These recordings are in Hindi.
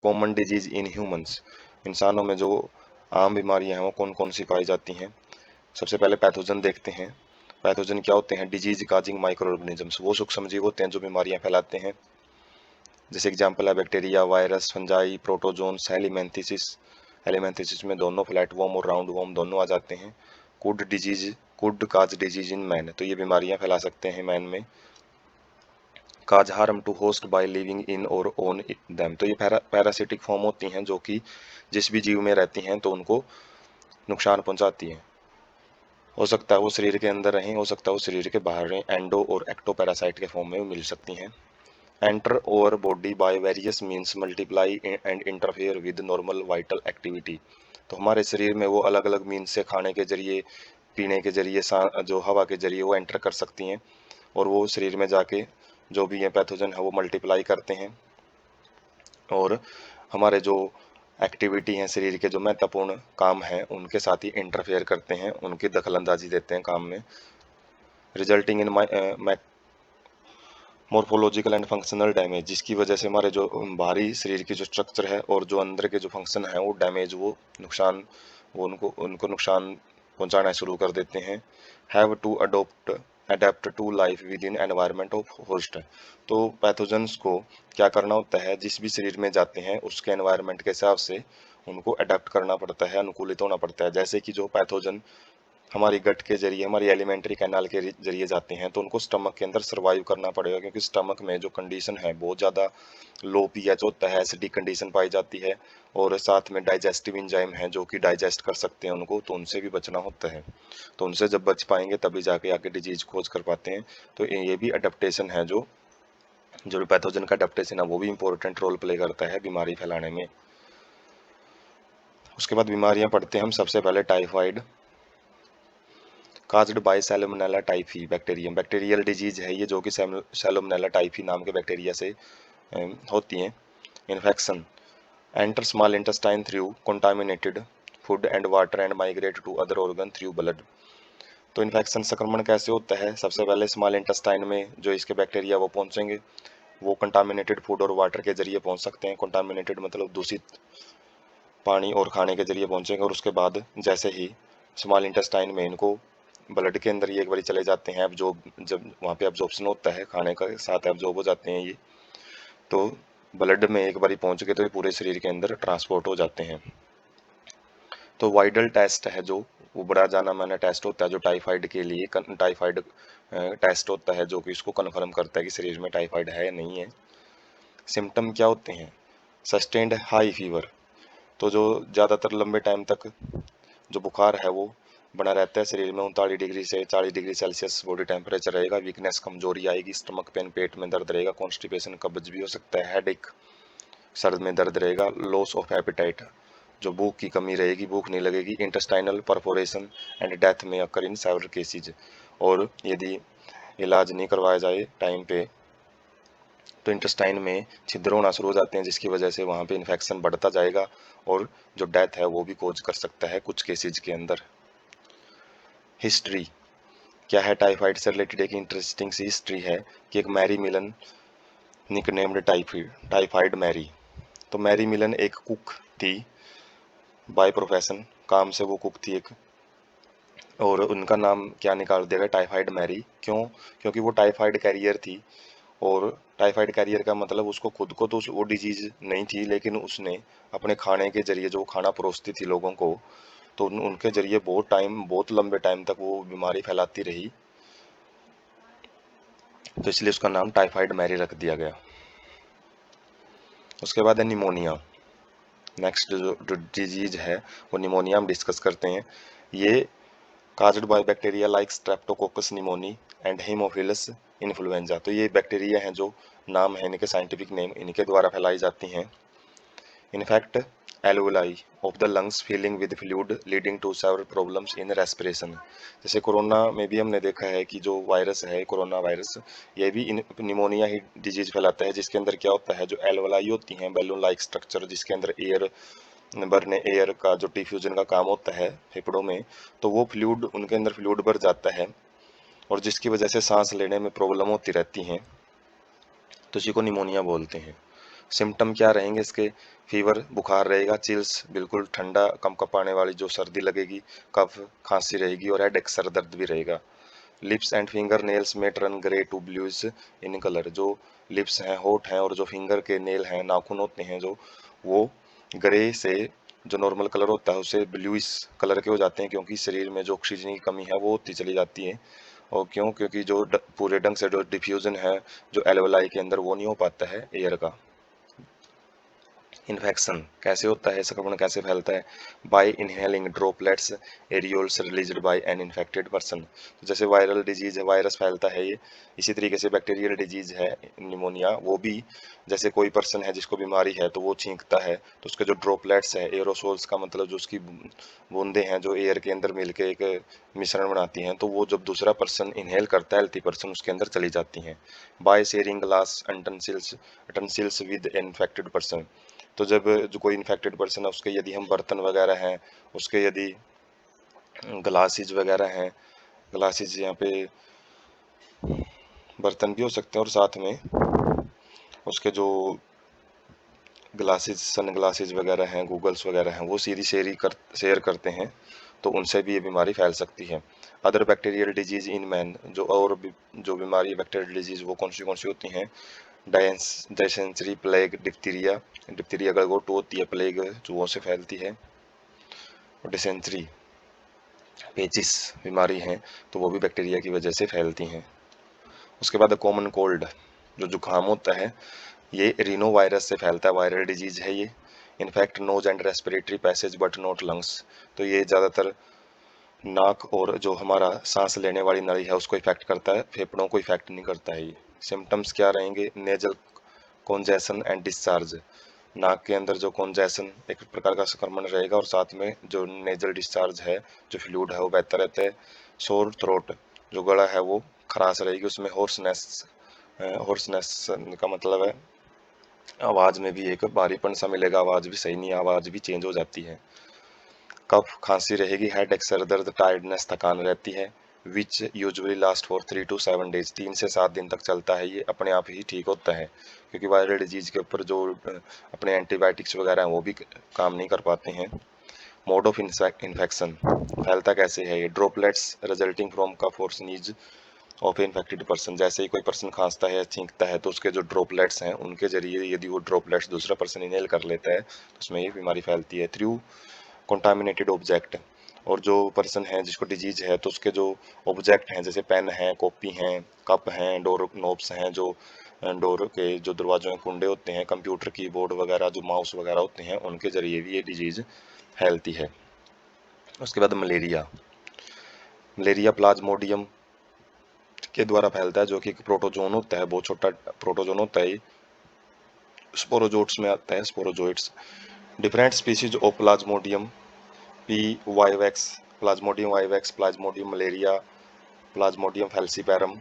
कॉमन डिजीज इन ह्यूमंस, इंसानों में जो आम बीमारियां हैं वो कौन कौन सी पाई जाती हैं। सबसे पहले पैथोजन देखते हैं। पैथोजन क्या होते हैं? डिजीज काजिंग माइक्रो ऑर्गेनिजम्स, वो सूक्ष्म जीव होते हैं जो बीमारियां फैलाते हैं। जैसे एग्जांपल है bacteria, virus, fungi, protozoans, helminthes. Helminthes में दोनों फ्लैट वर्म और राउंड वर्म दोनों आ जाते हैं। Could cause disease in man, तो ये बीमारियां फैला सकते हैं मैन में। Cause harm to host by living in or on them, तो ये पैरासिटिक फॉर्म होती हैं जो कि जिस भी जीव में रहती हैं तो उनको नुकसान पहुंचाती हैं। हो सकता है वो शरीर के अंदर रहें, हो सकता है वो शरीर के बाहर रहें। एंडो और एक्टो पैरासाइट के फॉर्म में मिल सकती हैं। Enter over body by various means, multiply and interfere with normal vital activity, तो हमारे शरीर में वो अलग अलग मीन्स से, खाने के जरिए, पीने के जरिए, जो हवा के जरिए वो एंटर कर सकती हैं और वो शरीर में जाके जो भी ये पैथोजन है वो मल्टीप्लाई करते हैं और हमारे जो एक्टिविटी हैं, शरीर के जो महत्वपूर्ण काम हैं उनके साथ ही इंटरफेयर करते हैं, उनकी दखलंदाजी देते हैं काम में, resulting in morphological and functional damage, जिसकी वजह से हमारे जो बाहरी शरीर की जो स्ट्रक्चर है और जो अंदर के जो फंक्शन है वो डैमेज, वो नुकसान, वो उनको उनको नुकसान पहुंचाना शुरू कर देते हैं। Have to adapt to life within environment of host, तो पैथोजन्स को क्या करना होता है, जिस भी शरीर में जाते हैं उसके एनवायरनमेंट के हिसाब से उनको अडेप्ट करना पड़ता है, अनुकूलित होना पड़ता है। जैसे कि जो पैथोजन हमारी गट के जरिए, हमारी एलिमेंट्री कैनाल के जरिए जाते हैं तो उनको स्टमक के अंदर सर्वाइव करना पड़ेगा, क्योंकि स्टमक में जो कंडीशन है बहुत ज़्यादा लो पीएच होता है, एसिडिक कंडीशन पाई जाती है और साथ में डाइजेस्टिव एंजाइम है जो कि डाइजेस्ट कर सकते हैं उनको, तो उनसे भी बचना होता है। तो उनसे जब बच पाएंगे तभी जाके आगे डिजीज खोज कर पाते हैं। तो ये भी अडेप्टेशन है, जो जो पैथोजन का अडेप्टेशन है वो भी इंपॉर्टेंट रोल प्ले करता है बीमारी फैलाने में। उसके बाद बीमारियां पढ़ते हैं हम। सबसे पहले typhoid, caused by Salmonella typhi bacterium, bacterial disease है ये जो कि सैल्मोनेला टाइफी नाम के बैक्टीरिया से होती हैं। Infection, enter small intestine through contaminated food and water and migrate to other organ through blood, तो इन्फेक्शन संक्रमण कैसे होता है? सबसे पहले स्मॉल इंटेस्टाइन में जो इसके बैक्टीरिया वो पहुंचेंगे, वो कंटामिनेटेड फूड और वाटर के जरिए पहुंच सकते हैं। कंटामिनेटेड मतलब दूषित पानी और खाने के जरिए पहुंचेंगे और उसके बाद जैसे ही स्मॉल इंटेस्टाइन में इनको ब्लड के अंदर ये एक बार चले जाते हैं, एब्जॉर्ब, जब वहाँ पे एब्जॉर्प्शन होता है खाने का साथ एब्जॉर्ब हो जाते हैं ये, तो ब्लड में एक बार पहुंच गए तो ये पूरे शरीर के अंदर ट्रांसपोर्ट हो जाते हैं। तो वाइडल टेस्ट है जो, वो बड़ा जाना माना टेस्ट होता है जो टाइफाइड के लिए, टाइफाइड टेस्ट होता है जो कि इसको कन्फर्म करता है कि शरीर में टाइफाइड है या नहीं है। सिम्टम क्या होते हैं? सस्टेन्ड हाई फीवर, तो जो ज़्यादातर लंबे टाइम तक जो बुखार है वो बना रहता है शरीर में, 39 डिग्री से 40 डिग्री सेल्सियस बॉडी टेम्परेचर रहेगा। वीकनेस, कमजोरी आएगी, स्टमक पेन, पेट में दर्द रहेगा, कॉन्स्टिपेशन, कब्ज भी हो सकता है, हेडेक, सर में दर्द रहेगा, लॉस ऑफ एपिटाइट, जो भूख की कमी रहेगी, भूख नहीं लगेगी, इंटेस्टाइनल परफोरेशन एंड डेथ में अकर इन सेवरल केसेज, और यदि इलाज नहीं करवाया जाए टाइम पे तो इंटेस्टाइन में छिद्र होना शुरू हो जाते हैं, जिसकी वजह से वहाँ पे इन्फेक्शन बढ़ता जाएगा और जो डेथ है वो भी कोज कर सकता है कुछ केसेज के अंदर। हिस्ट्री क्या है? टाइफाइड से रिलेटेड एक इंटरेस्टिंग सी हिस्ट्री है कि एक मैरी मिलन निकनेम्ड टाइफाइड मैरी, तो मैरी मिलन एक कुक थी बाय प्रोफेशन, काम से वो कुक थी एक, और उनका नाम क्या निकाल दिया गया? Typhoid Mary. क्यों? क्योंकि वो टाइफाइड कैरियर थी, और टाइफाइड कैरियर का मतलब उसको खुद को तो वो डिजीज नहीं थी, लेकिन उसने अपने खाने के जरिए जो खाना परोसती थी लोगों को, तो उनके जरिए बहुत लंबे टाइम तक वो बीमारी फैलाती रही, तो इसलिए उसका नाम टाइफाइड मैरी रख दिया गया। उसके बाद है निमोनिया। नेक्स्ट जो डिजीज है वो निमोनिया हम डिस्कस करते हैं। ये caused by bacteria like Streptococcus pneumoniae and Haemophilus influenza, तो ये बैक्टीरिया हैं जो नाम है इनके, साइंटिफिक नेम, इनके द्वारा फैलाई जाती हैं। Infect alveoli of the lungs filling with fluid leading to several problems in respiration, जैसे कोरोना में भी हमने देखा है कि जो वायरस है कोरोना वायरस, ये भी निमोनिया ही डिजीज फैलाता है, जिसके अंदर क्या होता है, जो एल्वुलाई होती हैं बैलून लाइक स्ट्रक्चर, जिसके अंदर एयर भरने, एयर का जो डिफ्यूजन का काम होता है फेफड़ों में, तो वो फ्लूइड, उनके अंदर फ्लूइड भर जाता है और जिसकी वजह से सांस लेने में प्रॉब्लम होती रहती है, तो इसी को निमोनिया बोलते हैं। सिम्टम क्या रहेंगे इसके? फीवर बुखार रहेगा, चिल्स बिल्कुल ठंडा कंपकंप आने वाली जो सर्दी लगेगी, कफ खांसी रहेगी और हेडेक सर दर्द भी रहेगा। लिप्स एंड फिंगर नेल्स में turn grey to bluish in colour, जो लिप्स हैं, होठ हैं और जो फिंगर के नेल हैं, नाखून होते हैं जो, वो ग्रे से जो नॉर्मल कलर होता है उससे ब्लूइश कलर के हो जाते हैं, क्योंकि शरीर में जो ऑक्सीजन की कमी है वो होती चली जाती है। और क्यों? क्योंकि जो पूरे ढंग से जो डिफ्यूजन है जो एल्वेलाई के अंदर वो नहीं हो पाता है एयर का। इन्फेक्शन कैसे होता है, संक्रमण कैसे फैलता है? By inhaling droplets aerosols released by an infected person. तो जैसे वायरल डिजीज है, वायरस फैलता है ये, इसी तरीके से बैक्टीरियल डिजीज है निमोनिया, वो भी जैसे कोई पर्सन है जिसको बीमारी है तो वो छींकता है, तो उसके जो ड्रॉपलेट्स है, एरोसोल्स का मतलब जो उसकी बूंदें हैं जो एयर के अंदर मिलके एक मिश्रण बनाती हैं, तो वो जब दूसरा पर्सन इनहेल करता है, हेल्थी पर्सन, उसके अंदर चली जाती हैं। By sharing glass utensils with infected person. तो जब जो कोई इन्फेक्टेड पर्सन है उसके यदि हम बर्तन वगैरह हैं, उसके यदि ग्लासेज वगैरह हैं, ग्लासेज यहाँ पे बर्तन भी हो सकते हैं और साथ में उसके जो ग्लासेज सन ग्लासेज वगैरह हैं, गूगल्स वगैरह हैं, वो सीधी शेयर करते हैं, तो उनसे भी ये बीमारी फैल सकती है। Other bacterial disease in man, जो और भी जो बीमारी बैक्टीरियल डिजीज वो कौन सी होती हैं? डायसेंचरी प्लेग डिप्थीरिया, डिप्थीरिया गलघोटू होती है, प्लेग चूहों से फैलती है, और डिसेंट्री पेचिस बीमारी है तो वो भी बैक्टीरिया की वजह से फैलती हैं। उसके बाद कॉमन कोल्ड, जो जुकाम होता है, ये रीनो वायरस से फैलता है, वायरल डिजीज है ये। Infect nose and respiratory passage but not lungs, तो ये ज़्यादातर नाक और जो हमारा सांस लेने वाली नली है उसको इफेक्ट करता है, फेफड़ों को इफेक्ट नहीं करता है ये। सिम्टम्स क्या रहेंगे? नेजल कॉन्जेशन एंड डिस्चार्ज, नाक के अंदर जो कॉन्जेशन एक प्रकार का संक्रमण रहेगा और साथ में जो नेजल डिस्चार्ज है, जो फ्लूइड है वो बहता रहता है। सोर थ्रोट, जो गला है वो खराश रहेगी, उसमें हॉर्सनेस, हॉर्सनेस का मतलब है आवाज़ में भी एक भारीपन सा मिलेगा, आवाज़ भी सही नहीं, आवाज़ भी चेंज हो जाती है। कफ खांसी रहेगी, हेड एक सर दर्द, टायर्डनेस थकान रहती है, विच usually last for 3 to 7 days, 3 से 7 दिन तक चलता है, ये अपने आप ही ठीक होता है, क्योंकि वायरल डिजीज के ऊपर जो अपने एंटीबायोटिक्स वगैरह हैं वो भी काम नहीं कर पाते हैं। मोड ऑफ इन्फेक्शन, फैलता कैसे है ये? ड्रॉपलेट्स रिजल्टिंग फ्रॉम कफ और स्नीज ऑफ इन्फेक्टेड पर्सन, जैसे ही कोई पर्सन खांसता है या छींकता है तो उसके जो ड्रॉपलेट्स हैं उनके जरिए यदि वो ड्रॉपलेट्स दूसरा पर्सन इनहेल कर लेता है तो उसमें ये बीमारी फैलती है। थ्रू कंटामिनेटेड ऑब्जेक्ट, और जो पर्सन है जिसको डिजीज है तो उसके जो ऑब्जेक्ट हैं जैसे पेन हैं, कॉपी हैं, कप हैं, डोर नोब्स हैं, जो डोर के जो दरवाजों के कुंडे होते हैं, कंप्यूटर कीबोर्ड वगैरह जो माउस वगैरह होते हैं, उनके जरिए भी ये डिजीज फैलती है। उसके बाद मलेरिया, मलेरिया प्लाज्मोडियम के द्वारा फैलता है, जो कि एक प्रोटोजोन होता है, बहुत छोटा प्रोटोजोन होता है, स्पोरोजोट्स में आता है, sporozoites. Different species of Plasmodium, P vivax, Plasmodium vivax, Plasmodium malaria, Plasmodium falciparum,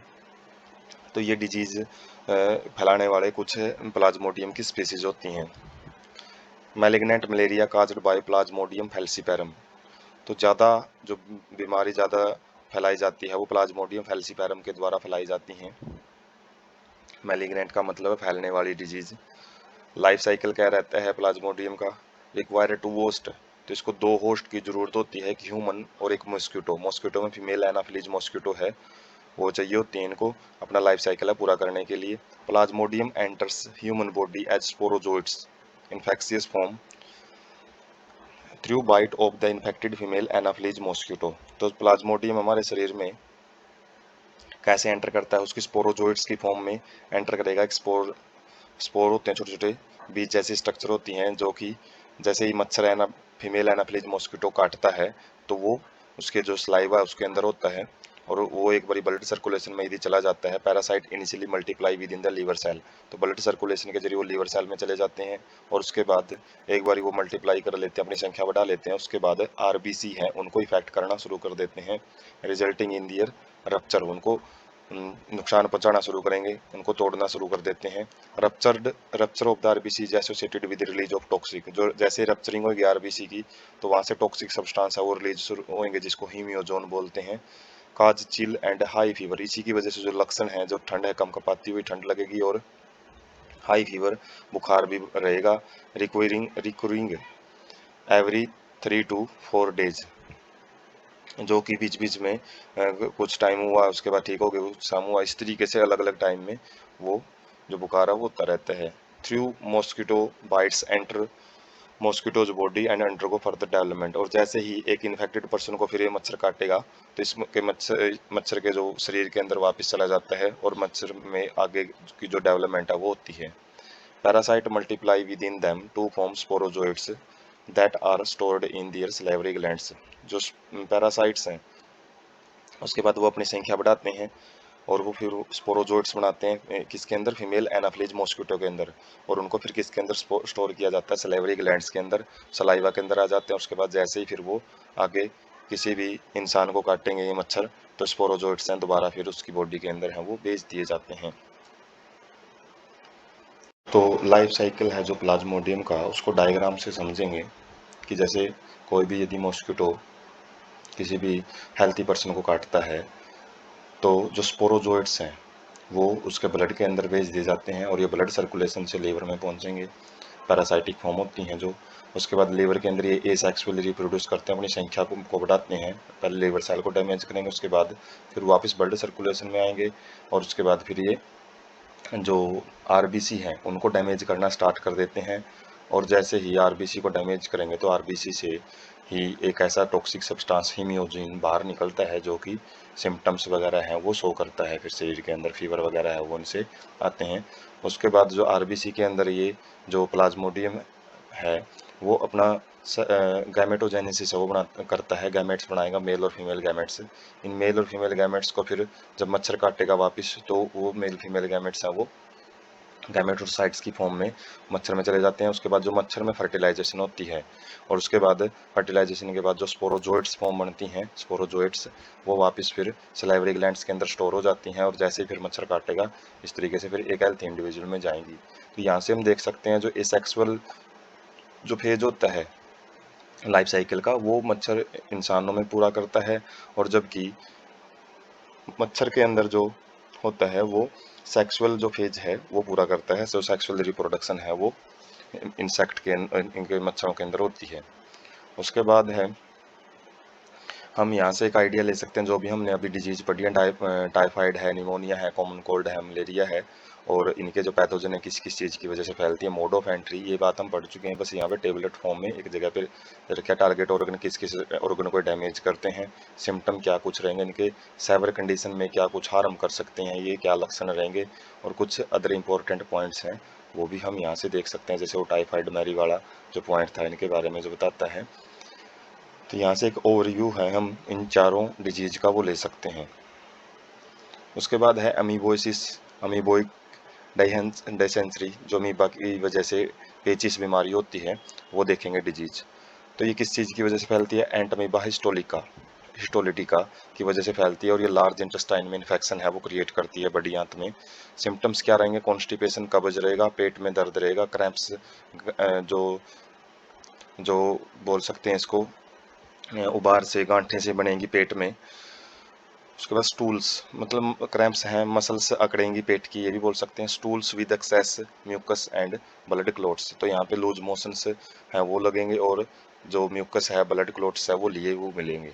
तो ये डिजीज फैलाने वाले कुछ प्लाज्मोडियम की स्पीसीज होती हैं। Malignant malaria caused by Plasmodium falciparum, तो ज़्यादा जो बीमारी ज़्यादा फैलाई जाती है वो प्लाज्मोडियम फैल्सीपैरम के द्वारा फैलाई जाती हैं। मैलिग्नेंट का मतलब है फैलने वाली डिजीज। लाइफ साइकिल क्या रहता है प्लाज्मोडियम का? रिक्वायर टू होस्ट, तो इसको 2 होस्ट की जरूरत होती है, एक ह्यूमन और एक मॉस्किटो, मॉस्किटो में फीमेल एनाफिलीज मॉस्किटो है, वो चाहिए होती है इनको अपना लाइफ साइकिल है पूरा करने के लिए। Plasmodium enters human body as sporozoites infectious form through bite of the infected female Anopheles mosquito, तो प्लाज्मोडियम हमारे शरीर में कैसे एंटर करता है? उसकी स्पोरोजोइट्स की फॉर्म में एंटर करेगा। एक स्पोर होते हैं छोटे छोटे बीज जैसी स्ट्रक्चर होती हैं, जो कि जैसे ही मच्छर है ना फीमेल एनाफिलीज मॉस्किटो काटता है तो वो उसके जो स्लाइवा उसके अंदर होता है और वो एक बारी ब्लड सर्कुलेशन में यदि चला जाता है, parasite initially multiply within the liver cell, तो ब्लड सर्कुलेशन के जरिए वो लीवर सेल में चले जाते हैं और उसके बाद एक बारी वो मल्टीप्लाई कर लेते हैं, अपनी संख्या बढ़ा लेते हैं, उसके बाद आरबीसी हैं उनको इफेक्ट करना शुरू कर देते हैं, रिजल्टिंग इन दियर रप्चर, उनको नुकसान पहुंचाना शुरू करेंगे, उनको तोड़ना शुरू कर देते हैं। Rupture of the RBC is associated with release of toxic, जो जैसे रप्चरिंग होगी आरबीसी की तो वहां से टॉक्सिक सब्सटेंस है वो रिलीज शुरू होंगे, जिसको हीमियोजोन बोलते हैं। काज चिल एंड हाई फीवर, इसी की वजह से जो लक्षण है, जो ठंड है कंपकंपाती हुई ठंड लगेगी और हाई फीवर, बुखार भी रहेगा, रिक्वरिंग एवरी 3 to 4 days, जो कि बीच बीच में कुछ टाइम हुआ उसके बाद ठीक हो गया, कुछ शाम हुआ, इस तरीके से अलग अलग टाइम में वो जो बुखार है वो होता रहता है। Through mosquito bytes enter mosquitoes body and undergo further development, और जैसे ही एक इन्फेक्टेड पर्सन को फिर ये मच्छर काटेगा तो इसके मच्छर के जो शरीर के अंदर वापस चला जाता है और मच्छर में आगे की जो डेवलपमेंट है वो होती है। Parasite multiply within them to form sporozoites that are stored in their salivary glands. जो पैरासाइट्स हैं उसके बाद वो अपनी संख्या बढ़ाते हैं और वो फिर स्पोरोजोइट्स बनाते हैं किसके अंदर, फीमेल एनाफिलीज मॉस्किटो के अंदर, और उनको फिर किसके अंदर स्टोर किया जाता है, सलाइवरी ग्लैंड्स के अंदर, सलाइवा के अंदर आ जाते हैं। उसके बाद जैसे ही फिर वो आगे किसी भी इंसान को काटेंगे ये मच्छर तो स्पोरोजोइट्स हैं दोबारा फिर उसकी बॉडी के अंदर हैं वो बेच दिए जाते हैं। तो लाइफ साइकिल है जो प्लाज्मोडियम का, उसको डायग्राम से समझेंगे कि जैसे कोई भी यदि मॉस्किटो किसी भी हेल्थी पर्सन को काटता है तो जो स्पोरोजोइट्स हैं वो उसके ब्लड के अंदर भेज दिए जाते हैं और ये ब्लड सर्कुलेशन से लीवर में पहुंचेंगे, पैरासाइटिक फॉर्म होती हैं जो। उसके बाद लीवर के अंदर ये एसेक्सुअली रिप्रोड्यूस करते हैं, अपनी संख्या को बढ़ाते हैं, पहले लीवर सेल को डैमेज करेंगे, उसके बाद फिर वापस ब्लड सर्कुलेशन में आएंगे और उसके बाद फिर ये जो आरबीसी हैं उनको डैमेज करना स्टार्ट कर देते हैं। और जैसे ही आरबीसी को डैमेज करेंगे तो आरबीसी से ही एक ऐसा टॉक्सिक सब्सटेंस हीमियोजिन बाहर निकलता है जो कि सिम्टम्स वगैरह हैं वो शो करता है, फिर शरीर के अंदर फीवर वगैरह है वो उनसे आते हैं। उसके बाद जो आरबीसी के अंदर ये जो प्लाज्मोडियम है वो अपना गैमेटोजेनेसिस है वो बना करता है, गैमेट्स बनाएगा, मेल और फीमेल गैमेट्स। इन मेल और फीमेल गैमेट्स को फिर जब मच्छर काटेगा वापस तो वो मेल फीमेल गैमेट्स हैं वो गैमेटोसाइट्स की फॉर्म में मच्छर में चले जाते हैं। उसके बाद जो मच्छर में फर्टिलाइजेशन होती है और उसके बाद फर्टिलाइजेशन के बाद जो स्पोरोजोइट्स फॉर्म बनती हैं, स्पोरोजोइट्स वो वापस फिर सलाइवरी ग्लैंड्स के अंदर स्टोर हो जाती हैं और जैसे ही फिर मच्छर काटेगा इस तरीके से फिर एक हेल्थी इंडिविजुअल में जाएंगी। तो यहाँ से हम देख सकते हैं जो एसेक्सुअल जो फेज होता है लाइफ साइकिल का वो मच्छर इंसानों में पूरा करता है, और जबकि मच्छर के अंदर जो होता है वो सेक्सुअल जो फेज है वो पूरा करता है, जो सेक्सुअल रिप्रोडक्शन है वो इंसेक्ट के इनके मच्छरों के अंदर होती है। उसके बाद है हम यहाँ से एक आइडिया ले सकते हैं, जो भी हमने अभी डिजीज पढ़ी है, टाइफाइड है, निमोनिया है, कॉमन कोल्ड है, मलेरिया है, और इनके जो पैथोजन है किस किस चीज़ की वजह से फैलती है, मोड ऑफ एंट्री, ये बात हम पढ़ चुके हैं। बस यहाँ पे टेबलेट फॉर्म में एक जगह पे रखा, टारगेट ऑर्गन किस किस ऑर्गन को डैमेज करते हैं, सिम्टम क्या कुछ रहेंगे इनके, सेवर कंडीशन में क्या कुछ हार्म कर सकते हैं, ये क्या लक्षण रहेंगे, और कुछ अदर इंपॉर्टेंट पॉइंट्स हैं वो भी हम यहाँ से देख सकते हैं। जैसे वो टाइफाइड मैरी वाला जो पॉइंट था इनके बारे में जो बताता है, तो यहाँ से एक ओवरव्यू है हम इन चारों डिजीज का वो ले सकते हैं। उसके बाद है अमीबोसिस, अमीबोइक डायसेंट्री, जो अमीबा की वजह से पेचिस बीमारी होती है वो देखेंगे डिजीज। तो ये किस चीज़ की वजह से फैलती है, एंट अमीबा हिस्टोलिटिका की वजह से फैलती है, और ये लार्ज इंटेस्टाइन में इन्फेक्शन है वो क्रिएट करती है बड़ी आंत में। सिम्टम्स क्या रहेंगे, कॉन्स्टिपेशन, कब्ज रहेगा, पेट में दर्द रहेगा, क्रैम्प्स, जो जो बोल सकते हैं इसको उबार से गांठें से बनेंगी पेट में। उसके बाद स्टूल्स, मतलब क्रैम्प्स हैं, मसल्स अकड़ेंगी पेट की, ये भी बोल सकते हैं। Stools with excess mucus and blood clots, तो यहाँ पे लूज मोशंस हैं वो लगेंगे और जो म्यूकस है ब्लड क्लोट्स है वो लिए वो मिलेंगे।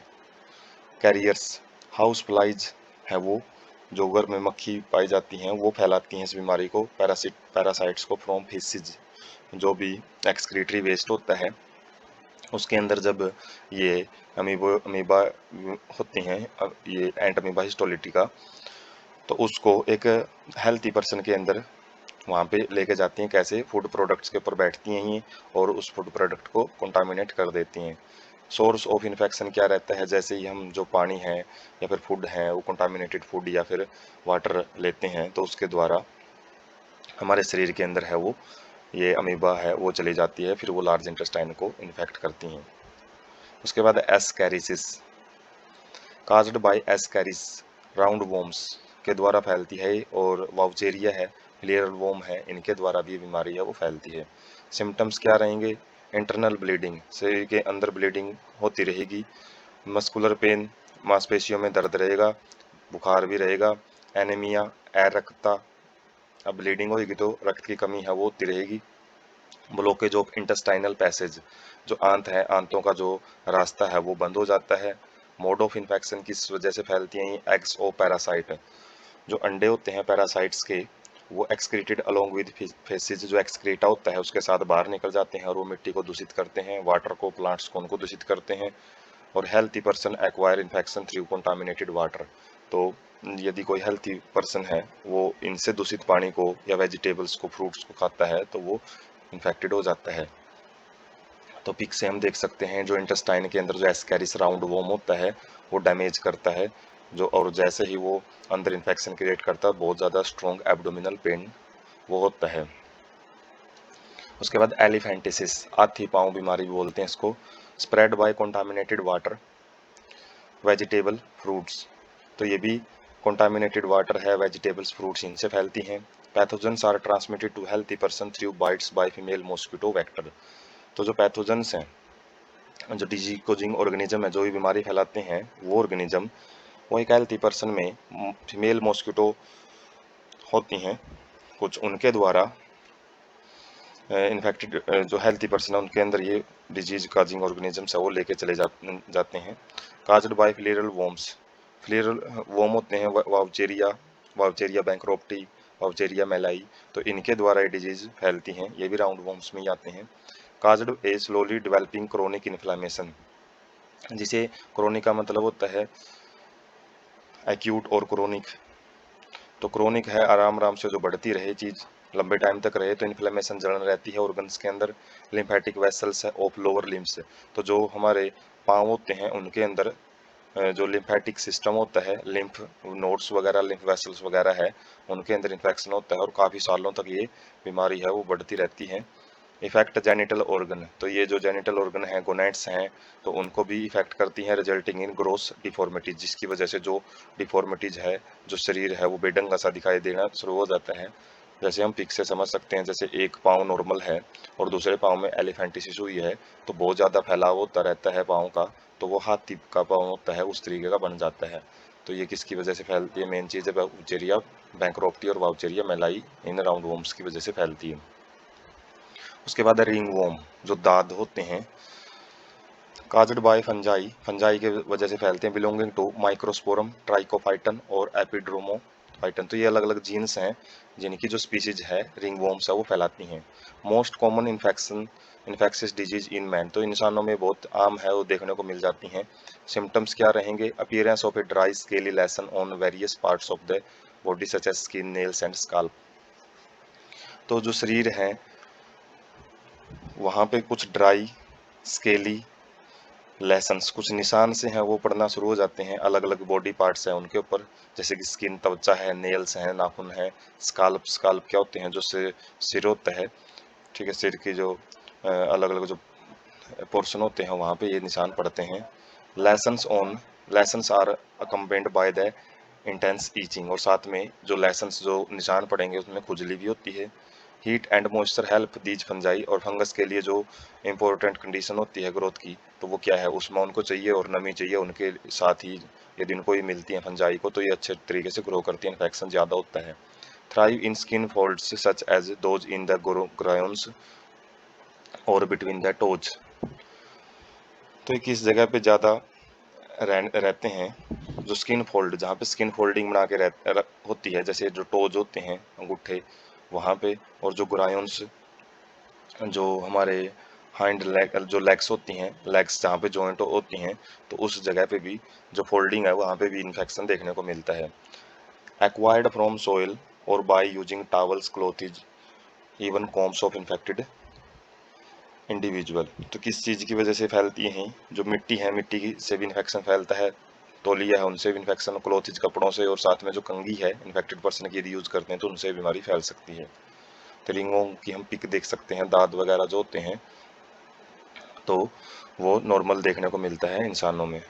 कैरियर्स, हाउस फ्लाइज है वो जो घर में मक्खी पाई जाती हैं वो फैलाती हैं इस बीमारी को, पैरासाइट्स को फ्रॉम फीसिज, जो भी एक्सक्रीटरी वेस्ट होता है उसके अंदर जब ये अमीबा होती हैं, ये एंट अमीबा हिस्टोलिटिका, तो उसको एक हेल्थी पर्सन के अंदर वहाँ पे लेके जाती हैं, कैसे, फूड प्रोडक्ट्स के ऊपर बैठती हैं ये और उस फूड प्रोडक्ट को कंटामिनेट कर देती हैं। सोर्स ऑफ इन्फेक्शन क्या रहता है, जैसे ही हम जो पानी है या फिर फूड है वो कंटामिनेटेड फूड या फिर वाटर लेते हैं तो उसके द्वारा हमारे शरीर के अंदर है वो ये अमीबा है वो चली जाती है, फिर वो लार्ज इंटेस्टाइन को इन्फेक्ट करती हैं। उसके बाद ascariasis, caused by Ascaris, round worms के द्वारा फैलती है, और वाउचेरिया है, फिलियल वॉर्म है, इनके द्वारा भी बीमारी है वो फैलती है। सिम्टम्स क्या रहेंगे, इंटरनल ब्लीडिंग, शरीर के अंदर ब्लीडिंग होती रहेगी, मस्कुलर पेन, मांसपेशियों में दर्द रहेगा, बुखार भी रहेगा, एनीमिया, अरक्तता, अब ब्लीडिंग होगी तो रक्त की कमी है वो होती रहेगी। ब्लॉकेज ऑफ इंटेस्टाइनल पैसेज, जो आंत है, आंतों का जो रास्ता है वो बंद हो जाता है। मोड ऑफ इन्फेक्शन किस वजह से फैलती हैं? एग्स ऑफ पैरासाइट, जो अंडे होते हैं पैरासाइट्स के, वो एक्सक्रीटेड अलोंग विद फेसिस, जो एक्सक्रीटा होता है उसके साथ बाहर निकल जाते हैं और वो मिट्टी को दूषित करते हैं, वाटर को, प्लांट्स को, उनको दूषित करते हैं। और healthy person acquire infection through contaminated water, तो यदि कोई हेल्थी पर्सन है वो इनसे दूषित पानी को या वेजिटेबल्स को, फ्रूट्स को खाता है तो वो इन्फेक्टेड हो जाता है। तो पिक से हम देख सकते हैं जो इंटेस्टाइन के अंदर जो एस्कैरिस राउंड वॉर्म होता है वो डैमेज करता है जो, और जैसे ही वो अंदर इन्फेक्शन क्रिएट करता है बहुत ज़्यादा स्ट्रॉन्ग एब्डोमिनल पेन वो होता है। उसके बाद एलिफेंटिसिस, हाथी पाँव बीमारी बोलते हैं इसको, spread by contaminated water, vegetable, fruits, तो ये भी कंटामिनेटेड वाटर है, वेजिटेबल्स, फ्रूट्स, इनसे फैलती हैं। Pathogens are transmitted to healthy person through bites by female mosquito vector, तो जो पैथोजेंस हैं, जो डिजीकोजिंग ऑर्गेनिज्म है, जो भी बीमारी फैलाते हैं वो ऑर्गेनिज्म, वो एक हेल्थी पर्सन में फीमेल मॉस्किटो होती हैं कुछ, उनके द्वारा इन्फेक्टेड जो हेल्थी पर्सन है उनके अंदर ये डिजीज काजिंग ऑर्गेनिजम्स है वो लेके चले जाते हैं। काज्ड बाय फ्लेरल वॉर्म्स, फ्लेरल वॉर्म होते हैं वाउचेरिया, वाउचेरिया बैंक्रोप्टी, वाउचेरिया मेलाई, तो इनके द्वारा ये डिजीज फैलती हैं, ये भी राउंड वॉर्म्स में ही आते हैं। काज्ड ए स्लोली डेवलपिंग क्रोनिक इन्फ्लेमेशन, जिसे क्रोनिक का मतलब होता है एक्यूट और क्रोनिक, तो क्रोनिक है आराम आराम से जो बढ़ती रहे चीज़, लंबे टाइम तक रहे, तो इन्फ्लेमेशन जलन रहती है ऑर्गन्स के अंदर। लिम्फेटिक वेसल्स है ऑफ लोअर लिम्स, तो जो हमारे पाँव होते हैं उनके अंदर जो लिम्फेटिक सिस्टम होता है, लिम्फ नोड्स वगैरह, लिम्फ वेसल्स वगैरह है, उनके अंदर इन्फेक्शन होता है और काफ़ी सालों तक ये बीमारी है वो बढ़ती रहती है। इफेक्ट जेनिटल ऑर्गन, तो ये जो जेनिटल ऑर्गन है, गोनेट्स हैं, तो उनको भी इफेक्ट करती हैं, रिजल्टिंग इन ग्रोस डिफॉर्मिटीज, जिसकी वजह से जो डिफॉर्मिटीज है, जो शरीर है वो बेढंगा सा दिखाई देना शुरू हो जाता है। जैसे हम पिक से समझ सकते हैं, जैसे एक पाँव नॉर्मल है और दूसरे पाँव में एलिफेंटिसिस हुई है तो बहुत ज़्यादा फैलाव होता रहता है पाँव का, तो वो हाथी का पाँव होता है उस तरीके का बन जाता है। तो ये किसकी वजह से फैलती है? मेन चीज़ है वाउचेरिया बैंक्रोप्टी और वाउचेरिया मेलाई, इन राउंड वॉर्म्स की वजह से फैलती है। उसके बाद रिंग वॉर्म, जो दाद होते हैं, काज्ड बाय फंजाई, फंजाई के वजह से फैलते हैं, बिलोंगिंग टू माइक्रोस्पोरम, ट्राइकोफाइटन और एपिड्रोमोफाइटन, तो ये अलग अलग जीन्स हैं जिनकी जो स्पीसीज है रिंग वॉर्म्स है वो फैलाती हैं। Most common infectious disease in man, तो इंसानों में बहुत आम है वो देखने को मिल जाती हैं। सिम्टम्स क्या रहेंगे? Appearance of a dry scaly lesion on various parts of the body such as skin, nails and scalp, तो जो शरीर है वहाँ पे कुछ ड्राई स्केली लेसन्स, कुछ निशान से हैं वो पड़ना शुरू हो जाते हैं, अलग अलग बॉडी पार्ट्स हैं उनके ऊपर, जैसे कि स्किन, त्वचा है, नेल्स हैं, नाखून है, स्काल्प, स्काल्प क्या होते हैं? जो सिर होता है, ठीक है, सिर की जो अलग अलग जो पोर्शन होते हैं वहाँ पे ये निशान पड़ते हैं। Lesions are accompanied by the intense itching, और साथ में जो लेसन्स, जो निशान पड़ेंगे उसमें खुजली भी होती है। Heat and moisture help these fungi, और फंगस के लिए जो इंपॉर्टेंट कंडीशन होती है ग्रोथ की, तो वो क्या है? उसमें उनको चाहिए और नमी चाहिए, उनके साथ ही यदि उनको ये मिलती है फंजाई को तो ये अच्छे तरीके से ग्रो करती है, इन्फेक्शन ज़्यादा होता है। Thrive in skin folds such as those in the groins और बिटवीन द टोज, तो ये किस जगह पे ज़्यादा रहते हैं? जो स्किन फोल्ड, जहाँ पे स्किन फोल्डिंग बना के होती है, जैसे जो टोज होते हैं अंगूठे वहाँ पे, और जो ग्रायोन्स, जो हमारे हाइंड लेग, जो लेग्स होती हैं, लेग्स जहाँ पे जॉइंट होती हैं, तो उस जगह पे भी जो फोल्डिंग है वहाँ पे भी इन्फेक्शन देखने को मिलता है। एक्वायर्ड फ्रॉम सोइल और by using towels, clothes, even combs of infected individual, तो किस चीज़ की वजह से फैलती हैं? जो मिट्टी है, मिट्टी से भी इन्फेक्शन फैलता है, तौलिया है उनसे भी इन्फेक्शन, क्लोथेज कपड़ों से, और साथ में जो कंघी है इन्फेक्टेड पर्सन की यदि यूज़ करते हैं तो उनसे बीमारी फैल सकती है। तो रिंगों की हम पिक देख सकते हैं, दांत वगैरह जो होते हैं तो वो नॉर्मल देखने को मिलता है इंसानों में।